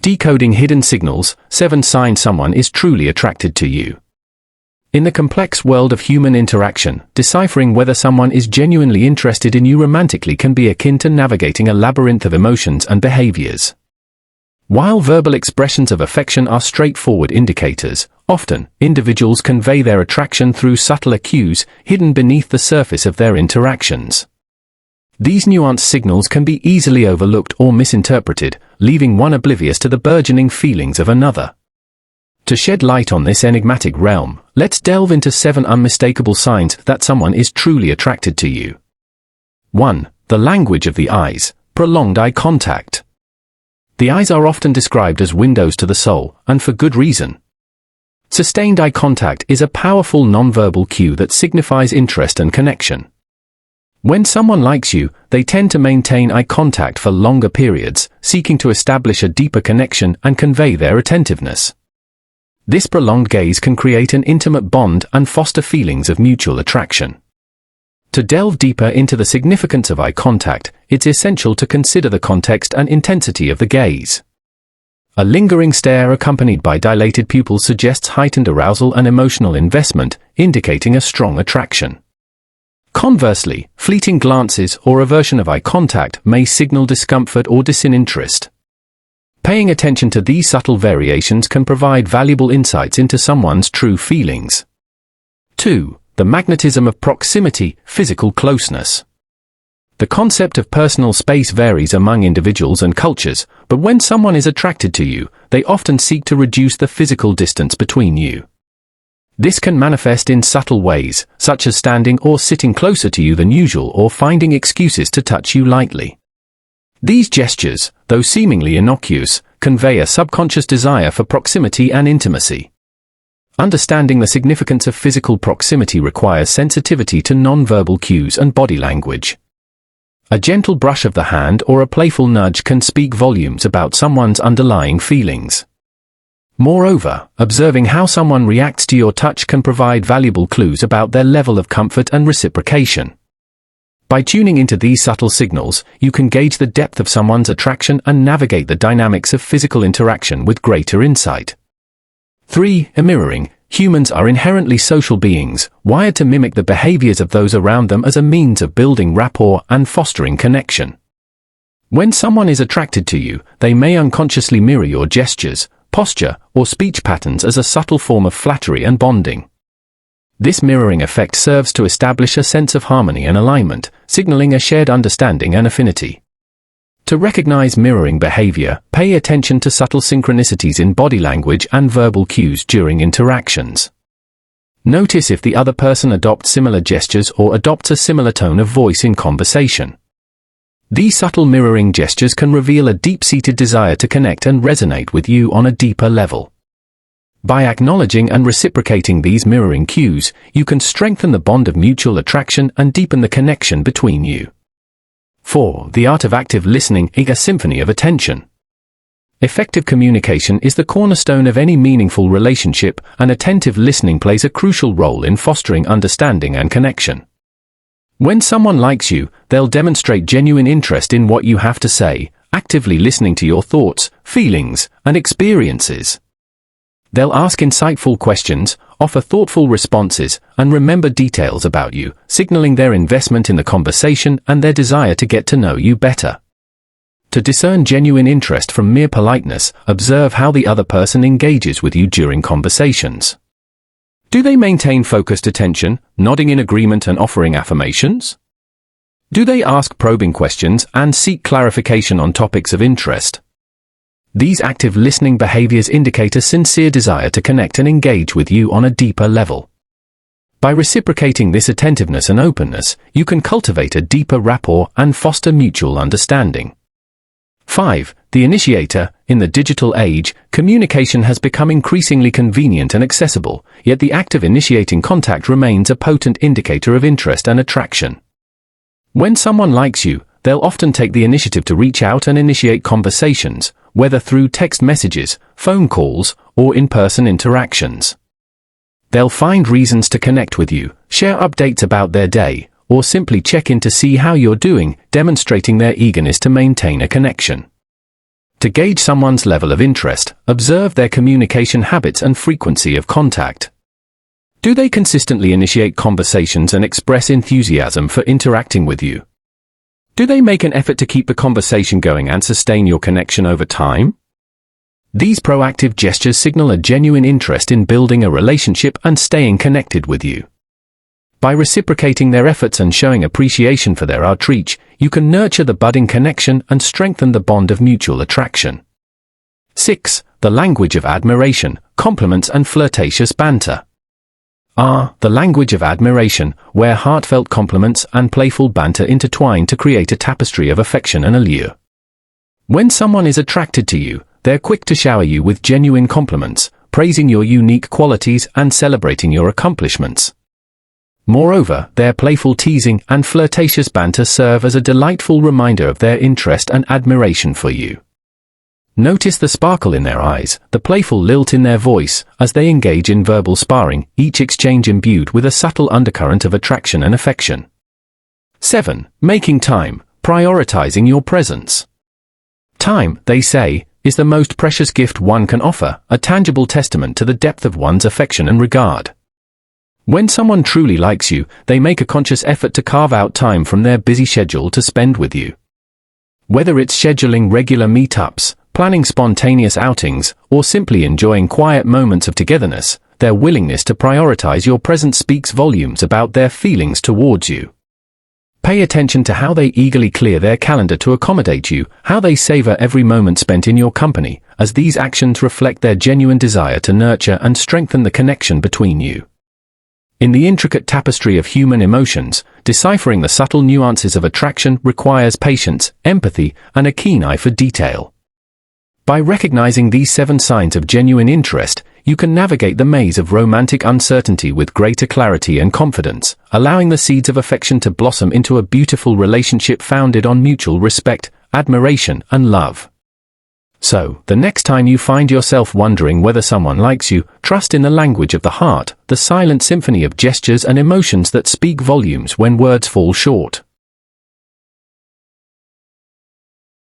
Decoding hidden signals, 7 signs someone is truly attracted to you. In the complex world of human interaction, deciphering whether someone is genuinely interested in you romantically can be akin to navigating a labyrinth of emotions and behaviors. While verbal expressions of affection are straightforward indicators, often, individuals convey their attraction through subtler cues hidden beneath the surface of their interactions. These nuanced signals can be easily overlooked or misinterpreted, leaving one oblivious to the burgeoning feelings of another. To shed light on this enigmatic realm, let's delve into 7 unmistakable signs that someone is truly attracted to you. 1. The language of the eyes, prolonged eye contact. The eyes are often described as windows to the soul, and for good reason. Sustained eye contact is a powerful nonverbal cue that signifies interest and connection. When someone likes you, they tend to maintain eye contact for longer periods, seeking to establish a deeper connection and convey their attentiveness. This prolonged gaze can create an intimate bond and foster feelings of mutual attraction. To delve deeper into the significance of eye contact, it's essential to consider the context and intensity of the gaze. A lingering stare accompanied by dilated pupils suggests heightened arousal and emotional investment, indicating a strong attraction. Conversely, fleeting glances or aversion of eye contact may signal discomfort or disinterest. Paying attention to these subtle variations can provide valuable insights into someone's true feelings. 2. The magnetism of proximity, physical closeness. The concept of personal space varies among individuals and cultures, but when someone is attracted to you, they often seek to reduce the physical distance between you. This can manifest in subtle ways, such as standing or sitting closer to you than usual or finding excuses to touch you lightly. These gestures, though seemingly innocuous, convey a subconscious desire for proximity and intimacy. Understanding the significance of physical proximity requires sensitivity to nonverbal cues and body language. A gentle brush of the hand or a playful nudge can speak volumes about someone's underlying feelings. Moreover, observing how someone reacts to your touch can provide valuable clues about their level of comfort and reciprocation. By tuning into these subtle signals, you can gauge the depth of someone's attraction and navigate the dynamics of physical interaction with greater insight. 3. Mirroring. Humans are inherently social beings, wired to mimic the behaviors of those around them as a means of building rapport and fostering connection. When someone is attracted to you, they may unconsciously mirror your gestures, posture, or speech patterns as a subtle form of flattery and bonding. This mirroring effect serves to establish a sense of harmony and alignment, signaling a shared understanding and affinity. To recognize mirroring behavior, pay attention to subtle synchronicities in body language and verbal cues during interactions. Notice if the other person adopts similar gestures or adopts a similar tone of voice in conversation. These subtle mirroring gestures can reveal a deep-seated desire to connect and resonate with you on a deeper level. By acknowledging and reciprocating these mirroring cues, you can strengthen the bond of mutual attraction and deepen the connection between you. 4. The art of active listening, a symphony of attention. Effective communication is the cornerstone of any meaningful relationship, and attentive listening plays a crucial role in fostering understanding and connection. When someone likes you, they'll demonstrate genuine interest in what you have to say, actively listening to your thoughts, feelings, and experiences. They'll ask insightful questions, offer thoughtful responses, and remember details about you, signaling their investment in the conversation and their desire to get to know you better. To discern genuine interest from mere politeness, observe how the other person engages with you during conversations. Do they maintain focused attention, nodding in agreement and offering affirmations? Do they ask probing questions and seek clarification on topics of interest? These active listening behaviors indicate a sincere desire to connect and engage with you on a deeper level. By reciprocating this attentiveness and openness, you can cultivate a deeper rapport and foster mutual understanding. 5. The initiator. In the digital age, communication has become increasingly convenient and accessible, yet the act of initiating contact remains a potent indicator of interest and attraction. When someone likes you, they'll often take the initiative to reach out and initiate conversations, whether through text messages, phone calls, or in-person interactions. They'll find reasons to connect with you, share updates about their day, or simply check in to see how you're doing, demonstrating their eagerness to maintain a connection. To gauge someone's level of interest, observe their communication habits and frequency of contact. Do they consistently initiate conversations and express enthusiasm for interacting with you? Do they make an effort to keep the conversation going and sustain your connection over time? These proactive gestures signal a genuine interest in building a relationship and staying connected with you. By reciprocating their efforts and showing appreciation for their outreach, you can nurture the budding connection and strengthen the bond of mutual attraction. 6. The language of admiration, compliments and flirtatious banter. The language of admiration, where heartfelt compliments and playful banter intertwine to create a tapestry of affection and allure. When someone is attracted to you, they're quick to shower you with genuine compliments, praising your unique qualities and celebrating your accomplishments. Moreover, their playful teasing and flirtatious banter serve as a delightful reminder of their interest and admiration for you. Notice the sparkle in their eyes, the playful lilt in their voice, as they engage in verbal sparring, each exchange imbued with a subtle undercurrent of attraction and affection. 7. Making time, prioritizing your presence. Time, they say, is the most precious gift one can offer, a tangible testament to the depth of one's affection and regard. When someone truly likes you, they make a conscious effort to carve out time from their busy schedule to spend with you. Whether it's scheduling regular meetups, planning spontaneous outings, or simply enjoying quiet moments of togetherness, their willingness to prioritize your presence speaks volumes about their feelings towards you. Pay attention to how they eagerly clear their calendar to accommodate you, how they savor every moment spent in your company, as these actions reflect their genuine desire to nurture and strengthen the connection between you. In the intricate tapestry of human emotions, deciphering the subtle nuances of attraction requires patience, empathy, and a keen eye for detail. By recognizing these 7 signs of genuine interest, you can navigate the maze of romantic uncertainty with greater clarity and confidence, allowing the seeds of affection to blossom into a beautiful relationship founded on mutual respect, admiration, and love. So, the next time you find yourself wondering whether someone likes you, trust in the language of the heart, the silent symphony of gestures and emotions that speak volumes when words fall short.